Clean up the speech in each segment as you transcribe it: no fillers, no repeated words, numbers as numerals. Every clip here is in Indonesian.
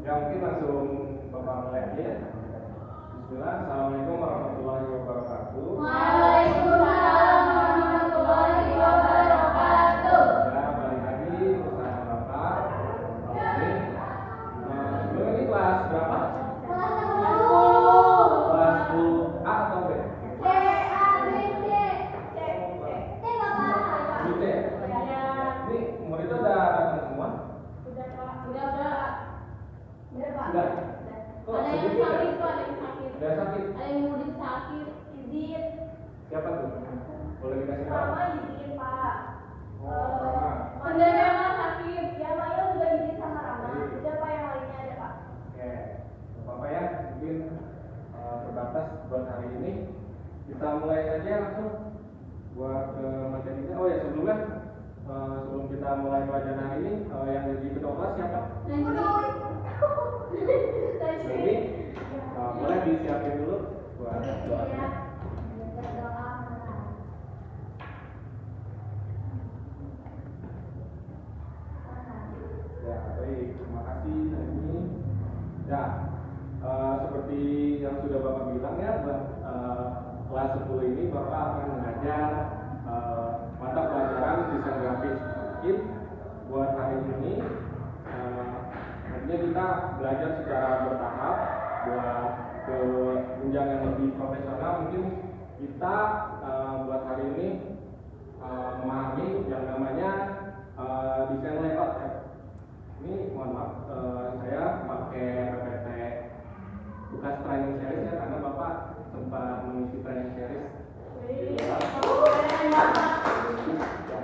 Ya mungkin langsung Bapak mulai aja ya. Bismillah. Assalamualaikum warahmatullahi wabarakatuh. Waalaikumsalam warahmatullahi wabarakatuh. Ya balik lagi bersama Bapak. Oke. Sebelum ini kelas berapa? Kelas 10. Kelas 10 A atau B? C, A, B, C. C Bapak. B. Ini murid itu udah datang semua? Udah Pak. Sudah. Kok Ada yang sedikit ya? sakit kok, ada yang sakit. Ada yang sakit? Ada yang murid sakit, izin. Siapa tuh? Boleh dikasih tahu? Mama izin Pak. Oh, Rama. Sebenarnya Mama sakit. Ya Maya juga izin sama Rama. Udah Pak, yang lainnya ada Pak. Oke, Bapak ya, mungkin terbatas buat hari ini. Kita mulai saja langsung buat materinya. Oh ya sebelumnya, sebelum kita mulai pelajaran hari ini, yang jadi ketua kelas siapa? Nanti boleh disiapin dulu buat doa. Ya, baik. Terima kasih ini. Ya, seperti yang sudah Bapak bilang ya, kelas 10 ini Bapak akan mengajar mata pelajaran desain grafis. Mungkin buat hari ini, nantinya kita belajar secara bertahap buat ke jenjang yang lebih profesional. Mungkin kita buat hari ini memahami yang namanya desain layout ya. Ini mohon maaf, saya pakai PPT bekas training series ya, karena Bapak sempat mengisi training series.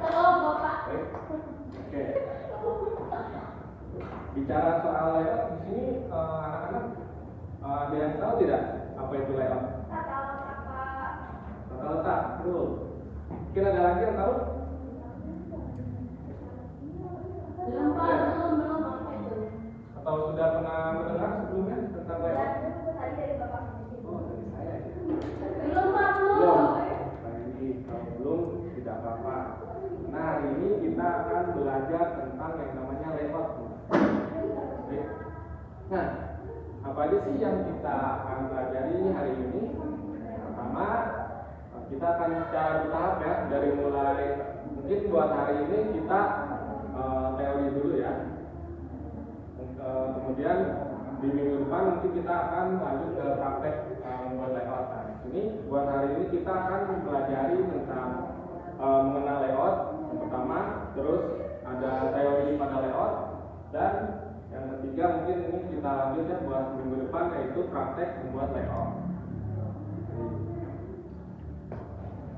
Tolong Bapak. Oke. Bicara soal layout di sini, anak-anak ada yang tahu tidak apa itu layout? Tata letak Pak. Tata letak, betul. Mungkin ada lagi yang tahu? Belum Pak, belum. Atau sudah pernah mendengar sebelumnya tentang layout? Tadi dari Bapak. Oh, dari saya ya. Belum Pak, Belum. Nah, ini kalau belum tidak apa-apa. Nah, hari ini kita akan belajar tentang yang namanya layout. Oke. Nah, apa aja sih yang kita akan pelajari hari ini? Pertama, kita akan secara bertahap ya, dari mulai mungkin buat hari ini kita teori dulu ya. Kemudian di minggu depan mungkin kita akan lanjut ke praktek membuat layout. Nah, di sini buat hari ini kita akan mempelajari tentang mengenal layout yang pertama, terus ada teori pada layout, dan yang ketiga mungkin ini kita lanjut ya buat minggu depan, yaitu praktek membuat layout.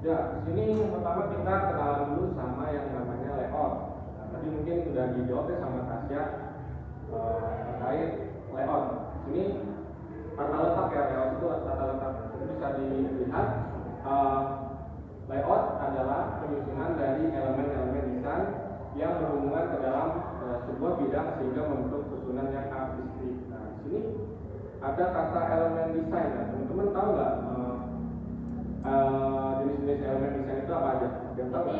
Ya, di sini yang pertama kita kenalan dulu sama yang namanya layout. Nah, tadi mungkin sudah dijawab ya sama Tasya terkait layout. Ini tata letak ya, layout itu tata letak. Jadi bisa dilihat layout adalah penyusunan dari elemen-elemen desain yang berhubungan ke dalam sebuah bidang sehingga membentuk susunan yang artistik. Nah, di sini ada kata elemen desain. Nah, teman-teman tahu nggak jenis-jenis elemen desain itu apa aja? Ada yang tahu nggak?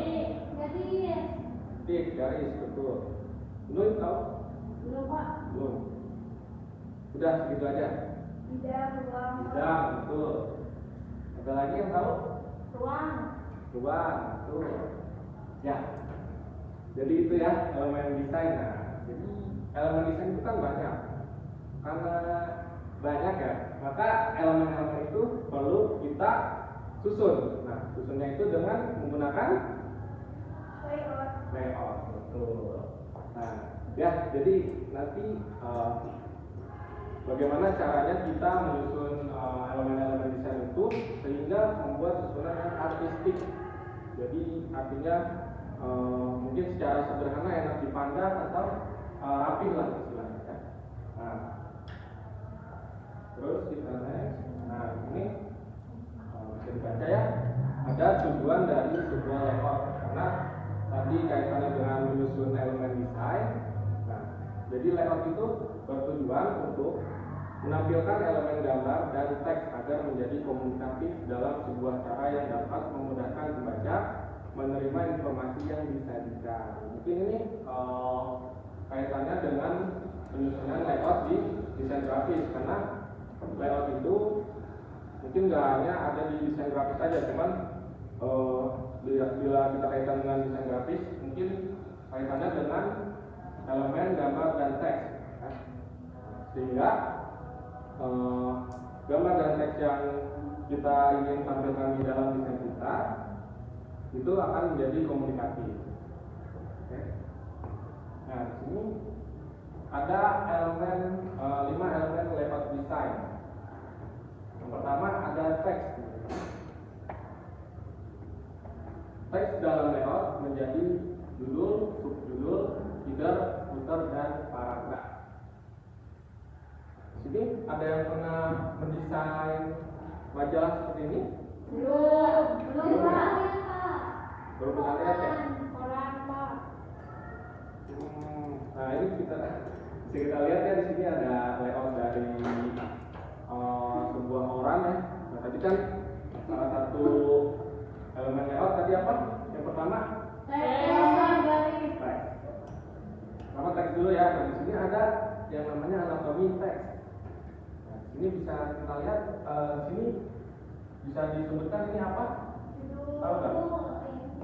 Titik, garis, betul. Belum tahu? Belum Pak. Belum. Udah segitu aja. Bidang, ruang. Bidang, betul. Ada lagi yang tahu? Ruang. Ruang, betul. Ya. Jadi itu ya elemen desain. Nah, jadi elemen desain itu kan banyak. Karena banyak ya, maka elemen-elemen itu perlu kita susun. Nah, susunnya itu dengan menggunakan layout, betul. Nah, ya, jadi nanti bagaimana caranya kita menyusun elemen-elemen desain itu sehingga membuat susunan yang artistik. Jadi artinya mungkin secara sederhana enak dipandang atau rapi lah istilahnya ya. Nah, terus kita next. Nah, ini bisa dibaca ya. Ada tujuan dari sebuah layout, karena tadi kaitannya dengan menyusun elemen desain. Nah, jadi layout itu bertujuan untuk menampilkan elemen gambar dan teks agar menjadi komunikatif dalam sebuah cara yang dapat memudahkan pembaca menerima informasi yang disajikan. Mungkin ini kaitannya dengan penyusunan layout di desain grafis, karena layout itu mungkin nggak hanya ada di desain grafis saja, cuman bila kita kaitkan dengan desain grafis, mungkin kaitannya dengan elemen gambar dan teks, ya. Sehingga gambar dan teks yang kita ingin tampilkan di dalam desain kita itu akan menjadi komunikatif. Oke. Nah, di sini ada elemen 5 elemen layout design. Yang pertama ada teks. Teks dalam layout menjadi judul, subjudul, header, footer, dan paragraf. Di sini ada yang pernah mendesain majalah seperti ini? Belum Pak. Baru pernah lihat ya? Koran Pak. Nah, ini bisa kita lihat ya, di sini ada layout dari sebuah orang ya. Nah, tadi kan salah satu elemen layout tadi apa? Yang pertama Teks. teks. Pertama teks dulu ya. Nah, di sini ada yang namanya anatomi teks. Nah, di sini bisa kita lihat, di sini bisa disebutkan ini apa? Tahu nggak?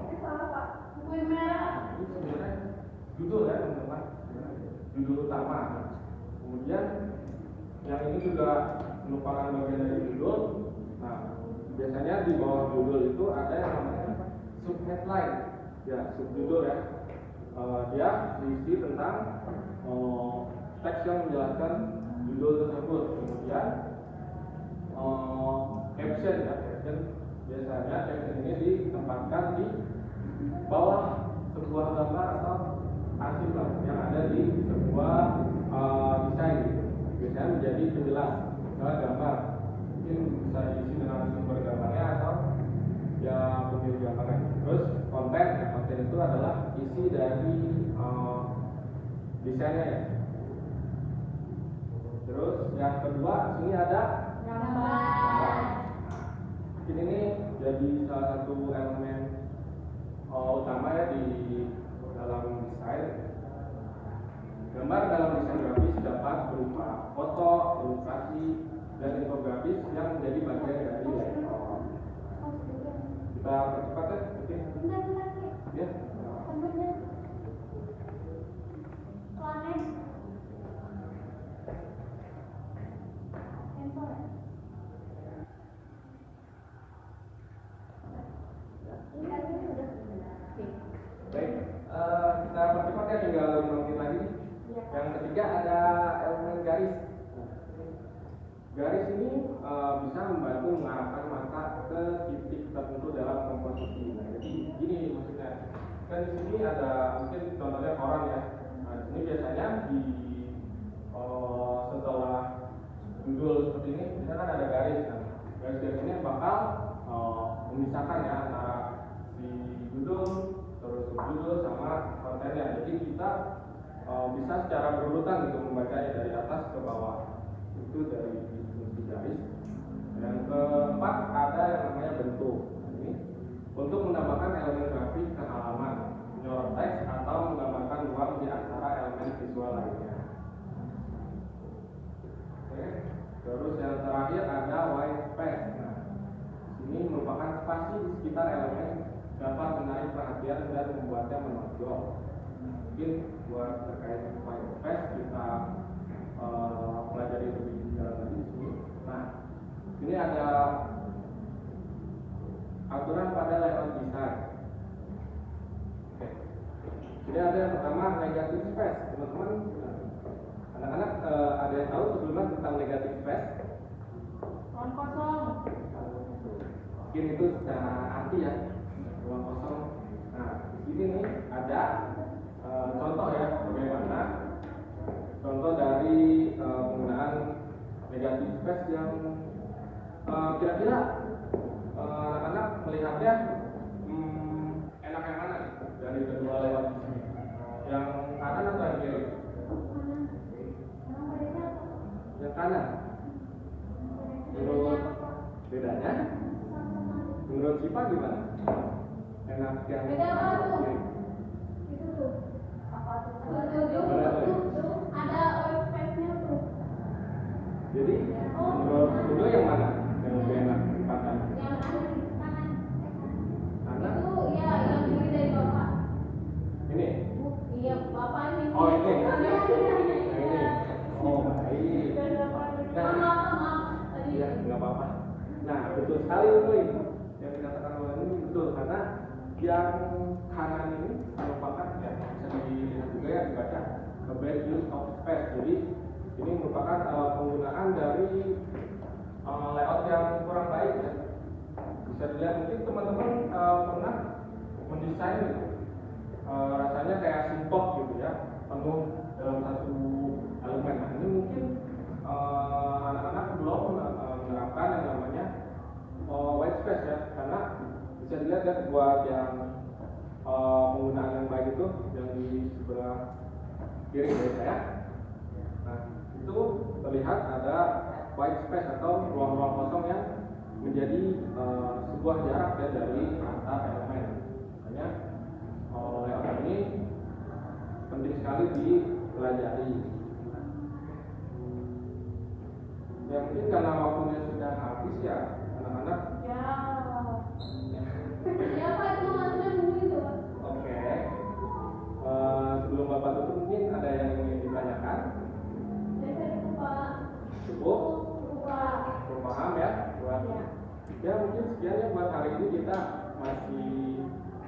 Ini salah Pak. Buku merah. Ini sebenarnya judul ya teman-teman, judul utama. Kemudian yang ini juga merupakan bagian dari judul. Nah, biasanya di bawah judul itu ada yang namanya subheadline, ya subjudul ya. Dia berisi tentang teks yang menjelaskan judul tersebut. Kemudian caption ya, caption biasanya caption ini ditempatkan di bawah sebuah gambar atau arsip yang ada di sebuah desain gitu. Biasanya menjadi penjelas misalnya gambar, mungkin bisa diisi dengan sumber gambarnya atau ya pemilik gambarnya. Terus konten, ya, konten itu adalah isi dari desainnya ya. Terus yang kedua sini ada Gambar. mungkin ini jadi salah satu elemen utama ya di dalam desain. Gambar dalam desain grafis dapat berupa foto, ilustrasi, dan infografis yang menjadi bagian dari layout. Kita percepat ya, oke? Ya. Baik, kita percepat ya, tinggal 5 menit lagi. Yang ketiga ada elemen garis. Garis ini bisa membantu mengarahkan mata ke titik tertentu dalam komposisi. Nah, jadi gini maksudnya. Kan di sini ada mungkin contohnya koran ya. Nah, di sini biasanya di setelah judul seperti ini, biasanya kan ada garis. Nah, garis-garis ini bakal memisahkan ya antara si judul, terus subjudul sama kontennya. Jadi kita bisa secara berurutan gitu membacanya dari atas ke bawah. Itu dari fungsi garis. Yang keempat ada yang namanya bentuk. Ini untuk menambahkan elemen grafis ke halaman, menyorot teks atau menggambarkan ruang di antara elemen visual lainnya. Oke. Terus yang terakhir ada white space. Nah, ini merupakan spasi di sekitar elemen dapat menarik perhatian dan membuatnya menonjol. Mungkin buat terkait white space kita pelajari lebih dalam lagi di sini. Nah, ini ada aturan pada layout design. Oke. Jadi ada yang pertama negative space, teman-teman. Anak-anak ada yang tahu sebelumnya tentang negative space? Ruang kosong. Mungkin itu secara arti ya, ruang kosong. Nah, di sini nih ada contoh ya bagaimana contoh dari penggunaan negative space yang kira-kira anak-anak melihatnya enak yang mana nih dari kedua lewat di sini? Yang kanan atau yang kiri? Yang kanan. Menurut bedanya? Menurut Sipa gimana? Enak yang Beda apa tuh? kiri? Itu tuh. Apa tuh? Tuh. Ada white space-nya tuh. Jadi menurut Udo yang mana yang lebih enak dipakai? Yang kanan. Kanan? Itu ya yang kiri dari bapak. Ini? Iya, bapak ini. Oh ini. Iya. Ini. Oh baik. Maaf. Tadi. Iya nggak apa-apa. Nah betul sekali itu yang dikatakan oleh ini betul karena yang kanan ini merupakan ya bisa dilihat juga ya dibaca bad use of space. Jadi ini merupakan penggunaan dari layout yang kurang baik ya. Bisa dilihat mungkin teman-teman pernah mendesain gitu. Rasanya kayak simpok gitu ya, penuh dalam satu elemen. Nah, ini mungkin anak-anak belum menerapkan yang namanya white space ya, karena bisa dilihat ya buat yang penggunaan yang baik itu yang di sebelah kiri dari saya. Nah, itu terlihat ada white space atau ruang-ruang kosong yang menjadi sebuah jarak ya dari antar elemen. Makanya layout ini penting sekali dipelajari. Ya mungkin karena waktunya sudah habis ya anak-anak. Ya. Ya Pak, itu maksudnya dulu itu Pak. Oke. Sebelum Bapak tutup mungkin ada yang ingin ditanyakan? Saya itu Pak. Cukup? Pak. Cukup paham ya? Buat ya mungkin sekian ya buat hari ini kita masih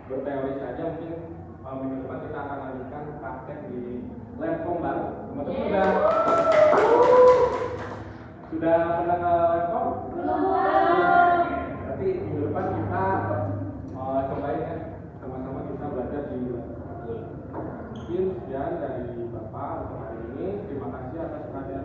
berteori saja. Mungkin minggu depan kita akan lanjutkan praktek di lab form baru. Teman-teman sudah pernah ke lab form? Belum. Berarti minggu depan kita cobain ya, sama-sama kita belajar di lab. Mungkin sekian dari Bapak untuk hari ini. Terima kasih atas perhatian